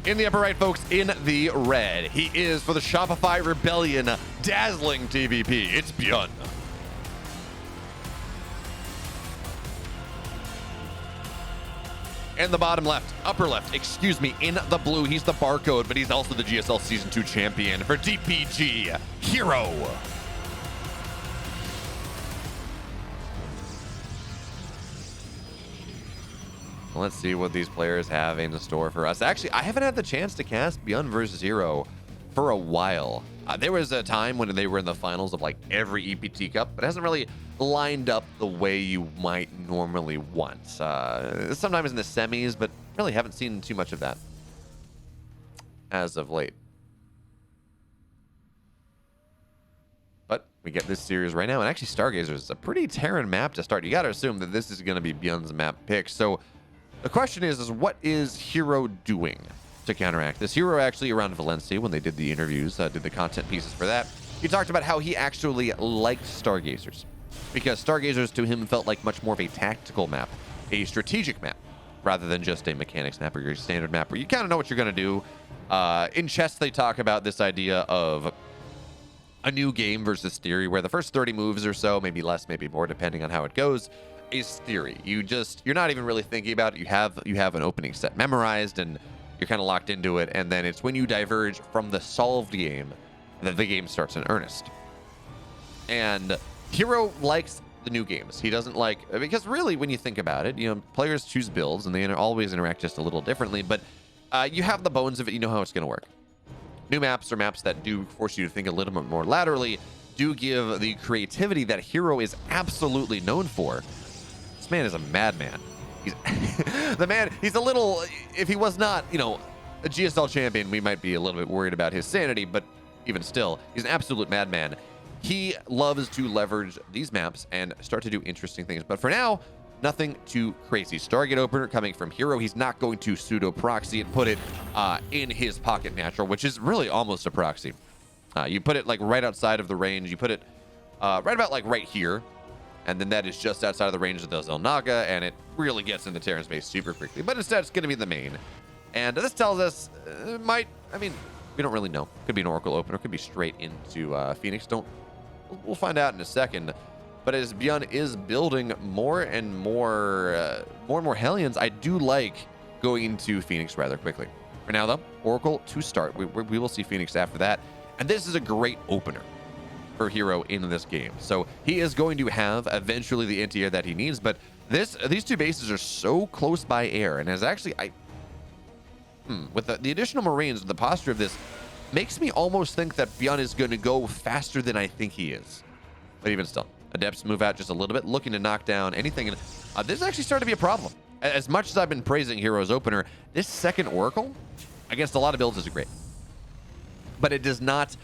In the upper right, folks, in the red, he is for the Shopify Rebellion dazzling TVP. It's Byun. And the bottom left, upper left, excuse me, in the blue, he's the barcode, but he's also the GSL Season 2 champion for DPG, herO. Let's see what these players have in store for us. Actually, I haven't had the chance to cast Byun versus herO for a while. There was a time when they were in the finals of like every EPT Cup, but it hasn't really lined up the way you might normally want. Sometimes in the semis, but really haven't seen too much of that as of late. But we get this series right now, and actually Stargazer is a pretty Terran map to start. You got to assume that this is going to be Byun's map pick. So the question is what is herO doing to counteract this? herO actually around Valencia, when they did the interviews, did the content pieces for that, he talked about how he actually liked Stargazers, because Stargazers to him felt like much more of a tactical map, a strategic map, rather than just a mechanics map or your standard map where you kind of know what you're going to do. In chess, they talk about this idea of a new game versus theory, where the first 30 moves or so, maybe less, maybe more, depending on how it goes, is theory. You're not even really thinking about it. You have an opening set memorized, and you're kind of locked into it. And then it's when you diverge from the solved game that the game starts in earnest. And herO likes the new games. He doesn't like, because really, when you think about it, players choose builds and they always interact just a little differently, but you have the bones of it. You know how it's going to work. New maps or maps that do force you to think a little bit more laterally do give the creativity that herO is absolutely known for. This man is a madman. He's the man. He's a little, if he was not, a GSL champion, we might be a little bit worried about his sanity, but even still, he's an absolute madman. He loves to leverage these maps and start to do interesting things. But for now, nothing too crazy. Stargate opener coming from herO. He's not going to pseudo proxy and put it in his pocket natural, which is really almost a proxy. You put it like right outside of the range. You put it right about like right here. And then that is just outside of the range of the Zelnaga, and it really gets into Terran space super quickly. But instead, it's going to be the main. And this tells us, we don't really know. Could be an Oracle opener, could be straight into Phoenix. We'll find out in a second. But as Byun is building more and more Hellions, I do like going into Phoenix rather quickly. For now, though, Oracle to start. We will see Phoenix after that. And this is a great opener for herO in this game. So he is going to have eventually the anti-air that he needs, but these two bases are so close by air, and as actually with the additional Marines, the posture of this makes me almost think that Byun is going to go faster than I think he is. But even still, Adepts move out just a little bit, looking to knock down anything, and this actually started to be a problem. As much as I've been praising herO's opener, this second Oracle against a lot of builds is great, but it does not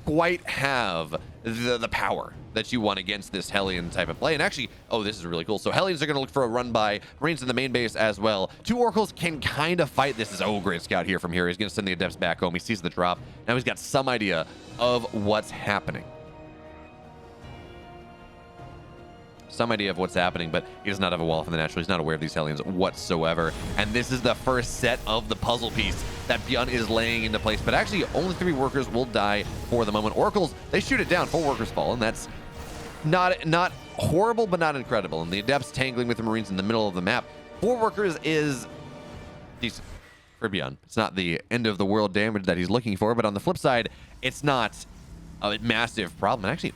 quite have the power that you want against this Hellion type of play. And actually, this is really cool. So Hellions are going to look for a run by Marines in the main base as well. Two Oracles can kind of fight. This is great scout here from here. He's going to send the Adepts back home. He sees the drop. Now he's got some idea of what's happening. But he does not have a wall from the natural. He's not aware of these Hellions whatsoever. And this is the first set of the puzzle piece that Byun is laying into place. But actually, only 3 workers will die for the moment. Oracles, they shoot it down. 4 workers fall, and that's not horrible, but not incredible. And the Adepts tangling with the Marines in the middle of the map. 4 workers is decent for Byun. It's not the end of the world damage that he's looking for, but on the flip side, it's not a massive problem. And actually,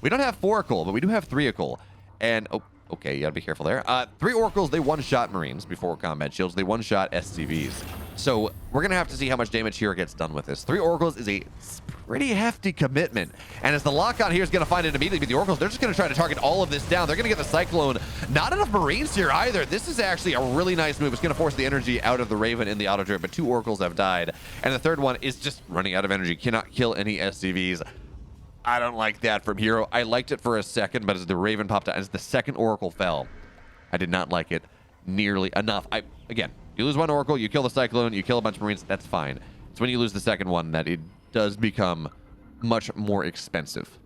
we don't have 4-ical, but we do have 3-ical. And, okay, you gotta be careful there. 3 Oracles, they one-shot Marines before combat shields. They one-shot SCVs. So we're gonna have to see how much damage here gets done with this. 3 Oracles is a pretty hefty commitment. And as the lock-on here is gonna find it immediately, but the Oracles, they're just gonna try to target all of this down. They're gonna get the Cyclone. Not enough Marines here either. This is actually a really nice move. It's gonna force the energy out of the Raven in the auto turret, but 2 Oracles have died. And the third one is just running out of energy. Cannot kill any SCVs. I don't like that from herO. I liked it for a second, but as the Raven popped out, as the second Oracle fell, I did not like it nearly enough. Again, you lose 1 Oracle, you kill the Cyclone, you kill a bunch of Marines, that's fine. It's when you lose the second one that it does become much more expensive.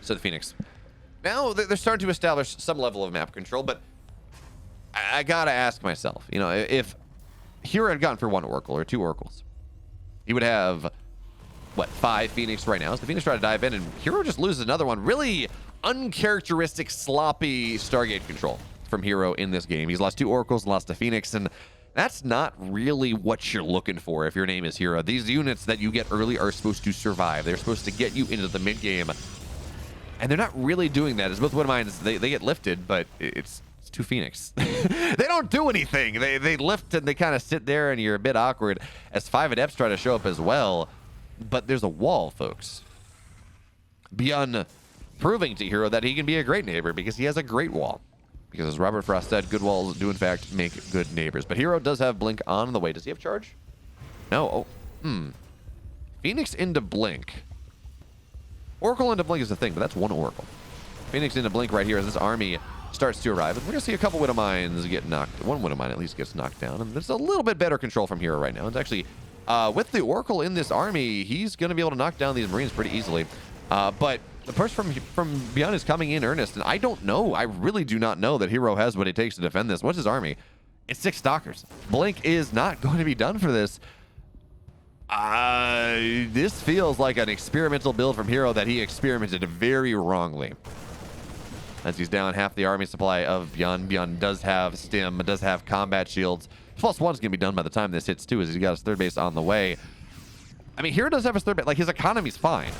So the Phoenix. Now they're starting to establish some level of map control, but I gotta ask myself, you know, if herO had gone for 1 Oracle or 2 Oracles, he would have, what, 5 Phoenix right now. So the Phoenix try to dive in, and herO just loses another one. Really uncharacteristic, sloppy Stargate control from herO in this game. He's lost 2 Oracles, lost a Phoenix, and that's not really what you're looking for if your name is herO. These units that you get early are supposed to survive. They're supposed to get you into the mid game, and they're not really doing that. As both one of mine, they get lifted, but it's 2 Phoenix. They don't do anything. They lift and they kind of sit there, and you're a bit awkward as 5 Adepts try to show up as well. But there's a wall, folks. Byun proving to herO that he can be a great neighbor because he has a great wall. Because as Robert Frost said, good walls do in fact make good neighbors. But herO does have Blink on the way. Does he have charge? No. Phoenix into Blink. Oracle into Blink is the thing, but that's 1 Oracle. Phoenix into Blink right here as this army starts to arrive. And we're going to see a couple Widow Mines get knocked. 1 Widow Mine at least gets knocked down. And there's a little bit better control from herO right now. It's actually, with the Oracle in this army, he's going to be able to knock down these Marines pretty easily. But the push from Byun is coming in earnest. And I don't know. I really do not know that herO has what it takes to defend this. What's his army? It's 6 Stalkers. Blink is not going to be done for this. This feels like an experimental build from herO that he experimented very wrongly. As he's down half the army supply of Byun. Byun does have stim, does have combat shields. +1's going to be done by the time this hits too, as he's got his 3rd base on the way. I mean, herO does have his 3rd base. Like, his economy's fine.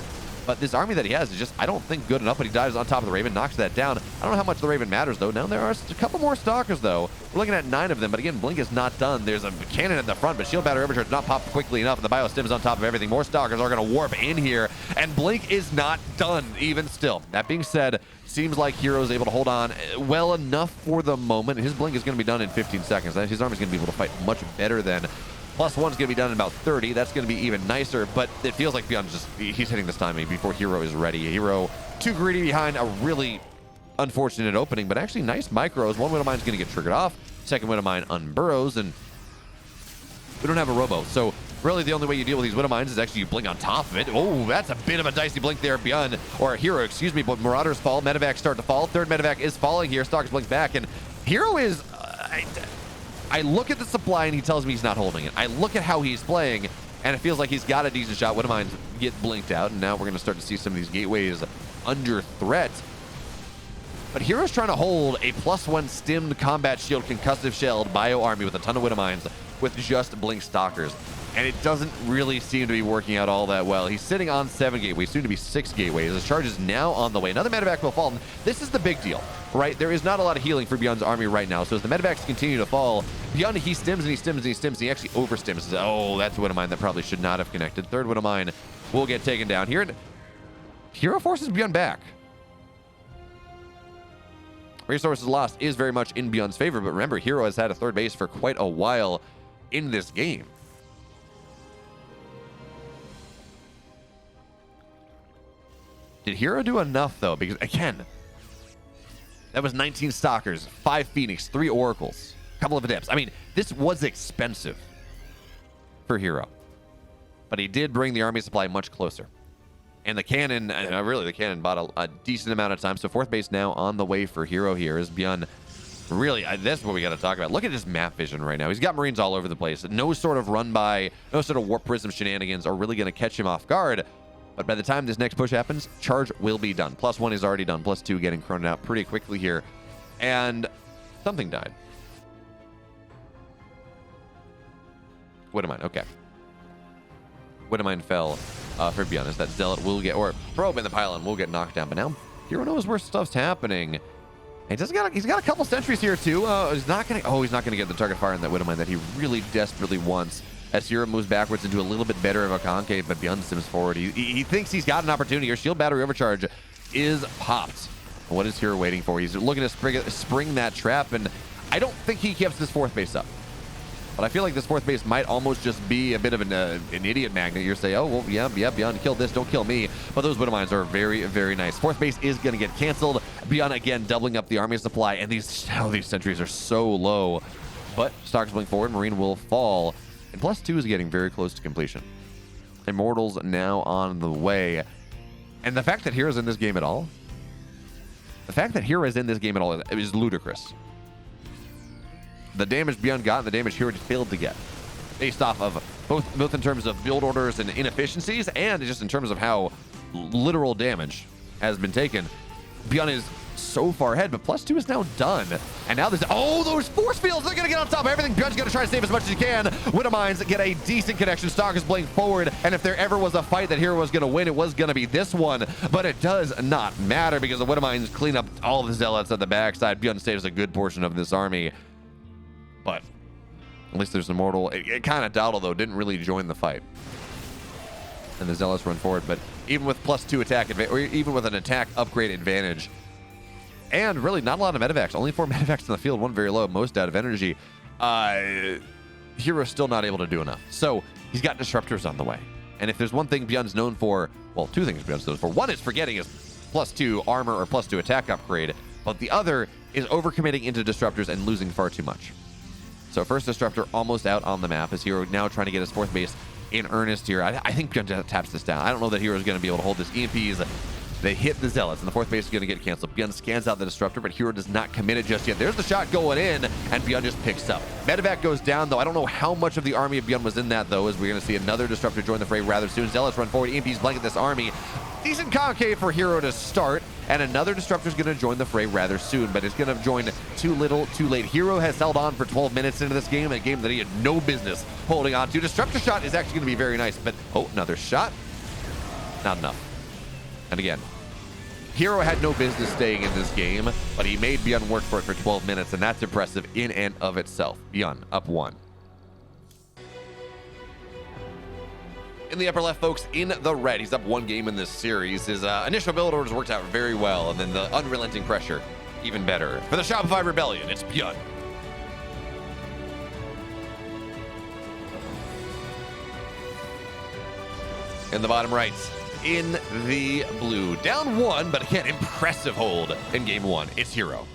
But this army that he has is just, I don't think, good enough. But he dives on top of the Raven, knocks that down. I don't know how much the Raven matters, though. Now there are a couple more Stalkers, though. We're looking at 9 of them. But again, Blink is not done. There's a cannon at the front, but Shield Battery Overcharge not popped quickly enough. And the Biostim is on top of everything. More Stalkers are going to warp in here. And Blink is not done, even still. That being said, seems like herO is able to hold on well enough for the moment. His Blink is going to be done in 15 seconds. His army is going to be able to fight much better than +1's going to be done in about 30. That's going to be even nicer, but it feels like Byun he's hitting this timing before herO is ready. herO too greedy behind a really unfortunate opening, but actually nice micros. 1 Widow Mine's going to get triggered off. 2nd Widow Mine unburrows, and we don't have a robo. So really the only way you deal with these Widow Mines is actually you Blink on top of it. Oh, that's a bit of a dicey Blink there, Byun, or herO, excuse me, but Marauders fall. Medevacs start to fall. 3rd Medevac is falling here. Stalkers Blink back, and herO is... I look at the supply and he tells me he's not holding it. I look at how he's playing and it feels like he's got a decent shot. Widow Mines get blinked out, and now we're going to start to see some of these gateways under threat. But herO's trying to hold a +1 stimmed combat shield concussive shelled bio army with a ton of Widow Mines with just Blink Stalkers. And it doesn't really seem to be working out all that well. He's sitting on 7 gateways, soon to be 6 gateways. His charge is now on the way. Another medevac will fall. This is the big deal, right? There is not a lot of healing for Byun's army right now. So as the medevacs continue to fall, Byun, he stims and he stims and he stims. And he actually overstims. Oh, that's a Widow Mine that probably should not have connected. 3rd Widow Mine will get taken down here. And herO forces Byun back. Resources lost is very much in Byun's favor, but remember, herO has had a 3rd base for quite a while in this game. Did herO do enough, though? Because, again, that was 19 Stalkers, 5 Phoenix, 3 Oracles, a couple of Adepts. I mean, this was expensive for herO. But he did bring the army supply much closer. And the cannon, really, the cannon bought a decent amount of time. So 4th base now on the way for herO here is Byun. Really, that's what we got to talk about. Look at his map vision right now. He's got Marines all over the place. No sort of run by, no sort of Warp Prism shenanigans are really going to catch him off guard. But by the time this next push happens, charge will be done. +1 is already done. +2 getting chroned out pretty quickly here. And something died. Widow Mine, okay. Widow Mine fell for Byun, as that Zealot will get, or Probe in the pylon will get knocked down. But now herO knows where stuff's happening. And he's got a couple sentries here too. He's not gonna get the target fire in that Widow Mine that he really desperately wants. As herO moves backwards into a little bit better of a concave, but Byun sims forward. He thinks he's got an opportunity here. Shield Battery Overcharge is popped. What is herO waiting for? He's looking to spring that trap, and I don't think he keeps this 4th base up. But I feel like this 4th base might almost just be a bit of an idiot magnet. You're saying, oh, well, yeah, Byun, kill this, don't kill me. But those Widow Mines are very, very nice. 4th base is going to get canceled. Byun, again, doubling up the army supply, and these sentries are so low. But Stalkers blink forward, Marine will fall. And +2 is getting very close to completion. Immortals now on the way. And the fact that herO's in this game at all The fact that herO is in this game at all is ludicrous. The damage Byun got and the damage herO failed to get, based off of both in terms of build orders and inefficiencies, and just in terms of how literal damage has been taken. Byun is so far ahead, but +2 is now done. And now there's, oh, those force fields, they're gonna get on top of everything. Byun's gonna try to save as much as he can. Widowmines get a decent connection. Stark is playing forward, and if there ever was a fight that herO was gonna win, it was gonna be this one. But it does not matter because the Widowmines clean up all of the zealots at the backside. Byun saves a good portion of this army. But at least there's an immortal. It kind of dawdled, though, didn't really join the fight. And the zealots run forward, but even with +2 attack, or even with an attack upgrade advantage, and really not a lot of medevacs, only 4 medevacs in the field, one very low, most out of energy, herO's still not able to do enough. So he's got disruptors on the way. And if there's one thing Byun's known for, well, 2 things Byun's known for. One is for getting his +2 armor or +2 attack upgrade, but the other is overcommitting into disruptors and losing far too much. So first disruptor almost out on the map as herO now trying to get his 4th base in earnest here. I think Byun taps this down. I don't know that herO's going to be able to hold this. EMPs, they hit the zealots, and the 4th base is going to get canceled. Byun scans out the disruptor, but herO does not commit it just yet. There's the shot going in, and Byun just picks up. Medevac goes down, though. I don't know how much of the army of Byun was in that, though, as we're going to see another disruptor join the fray rather soon. Zealots run forward. EMPs blanket this army. Decent concave for herO to start, and another disruptor is going to join the fray rather soon, but it's going to join too little, too late. herO has held on for 12 minutes into this game, a game that he had no business holding on to. Disruptor shot is actually going to be very nice, but oh, another shot. Not enough. And again, herO had no business staying in this game, but he made Byun work for it for 12 minutes, and that's impressive in and of itself. Byun up 1. In the upper left, folks, in the red, he's up 1 game in this series. His initial build orders worked out very well, and then the unrelenting pressure, even better. For the Shopify Rebellion, it's Byun. In the bottom right, in the blue, down 1, but again, impressive hold in game 1. It's herO.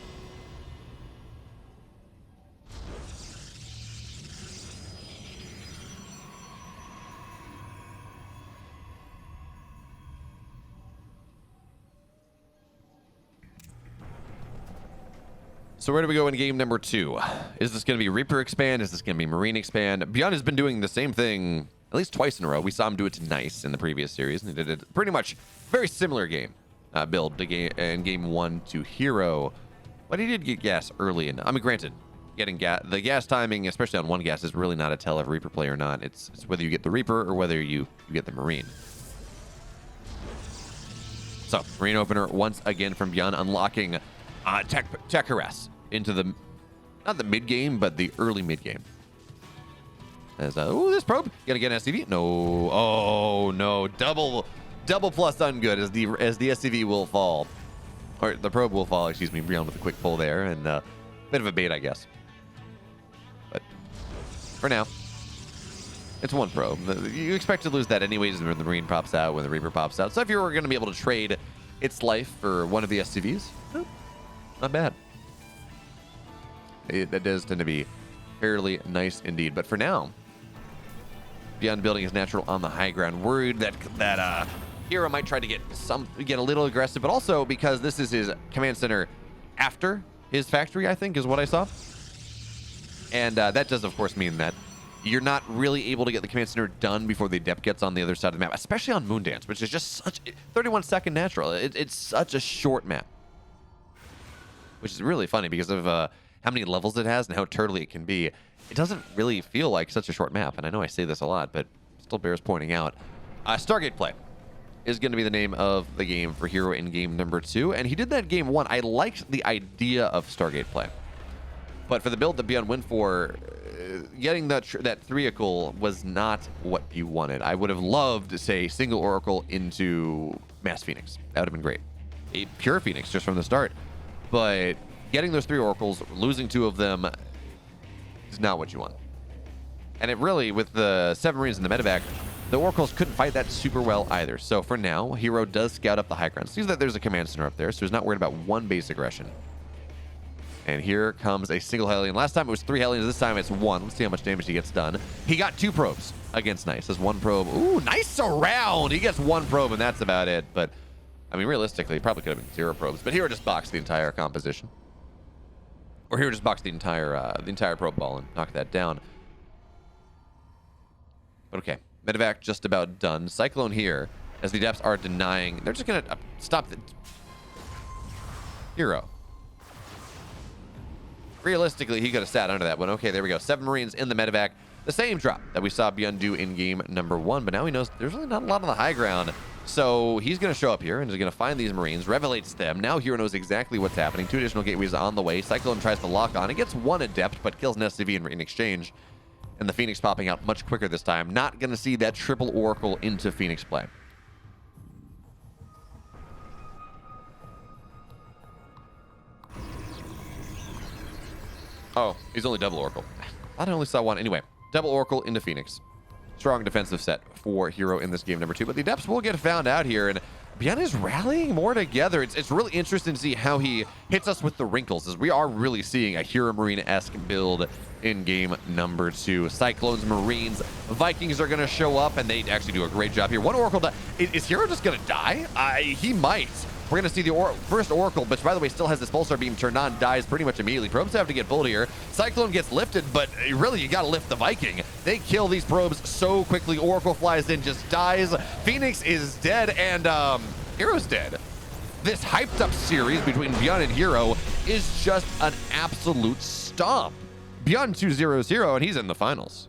So where do we go in game number 2? Is this going to be Reaper expand? Is this going to be Marine expand? Byun has been doing the same thing at least twice in a row. We saw him do it to Nice in the previous series, and he did it pretty much very similar game build to in game 1 to herO. But he did get gas early, and I mean, granted, getting the gas timing, especially on 1 gas, is really not a tell of Reaper play or not. It's whether you get the Reaper or whether you get the Marine. So Marine opener once again from Byun, unlocking tech harass into the, not the mid game, but the early mid game. As oh, this probe gonna get an SCV? No, oh no, double plus ungood as the SCV will fall, or the probe will fall. Excuse me, Byun with a quick pull there, and bit of a bait, I guess. But for now, it's 1 probe. You expect to lose that anyways when the Marine pops out, when the Reaper pops out. So if you're going to be able to trade its life for one of the SCVs, not bad. That does tend to be fairly nice indeed. But for now, Byun building his natural on the high ground. Worried that herO might try to get a little aggressive, but also because this is his command center after his factory, I think, is what I saw. And that does, of course, mean that you're not really able to get the command center done before the adept gets on the other side of the map, especially on Moondance, which is just such 31-second natural. It's such a short map, which is really funny because of how many levels it has and how turtly it can be. It doesn't really feel like such a short map, and I know I say this a lot, but still bears pointing out. Stargate play is going to be the name of the game for herO in game number 2, and he did that game 1. I liked the idea of Stargate play, but for the build that Byun went for, getting that threeacle was not what you wanted. I would have loved to say single Oracle into Mass Phoenix. That would have been great. A pure Phoenix just from the start, but getting those 3 Oracles, losing 2 of them, is not what you want. And it really, with the 7 Marines in the medevac, the Oracles couldn't fight that super well either. So for now, herO does scout up the high ground. Sees that there's a command center up there, so he's not worried about 1 base aggression. And here comes a single Hellion. Last time it was 3 Hellions, this time it's 1. Let's see how much damage he gets done. He got 2 probes against Nice. That's 1 probe. Ooh, nice surround. He gets 1 probe, and that's about it. But I mean, realistically, it probably could have been 0 probes, but herO just boxed the entire composition. Or herO just boxed the entire probe ball and knocked that down. But okay, medevac just about done. Cyclone here, as the Depths are denying. They're just going to stop the herO. Realistically, he could have sat under that one. Okay, there we go. 7 Marines in the medevac. The same drop that we saw Byun do in game number 1, but now he knows there's really not a lot on the high ground. So he's going to show up here and is going to find these Marines, revelates them. Now herO knows exactly what's happening. 2 additional gateways on the way. Cyclone tries to lock on. It gets 1 adept, but kills an SCV in exchange. And the Phoenix popping out much quicker this time. Not going to see that triple Oracle into Phoenix play. Oh, he's only double Oracle. I thought I only saw 1. Anyway, double Oracle into Phoenix. Strong defensive set for herO in this game number 2. But the Adepts will get found out here. And Byun is rallying more together. It's really interesting to see how he hits us with the wrinkles, as we are really seeing a herO Marine-esque build in game number 2. Cyclones, Marines, Vikings are going to show up, and they actually do a great job here. 1 Oracle. Is herO just going to die? He might. We're going to see the first Oracle, which, by the way, still has this Pulsar Beam turned on, dies pretty much immediately. Probes have to get pulled here. Cyclone gets lifted, but really, you got to lift the Viking. They kill these probes so quickly. Oracle flies in, just dies. Phoenix is dead, and herO's dead. This hyped-up series between Byun and herO is just an absolute stomp. Byun 2-0-0, and he's in the finals.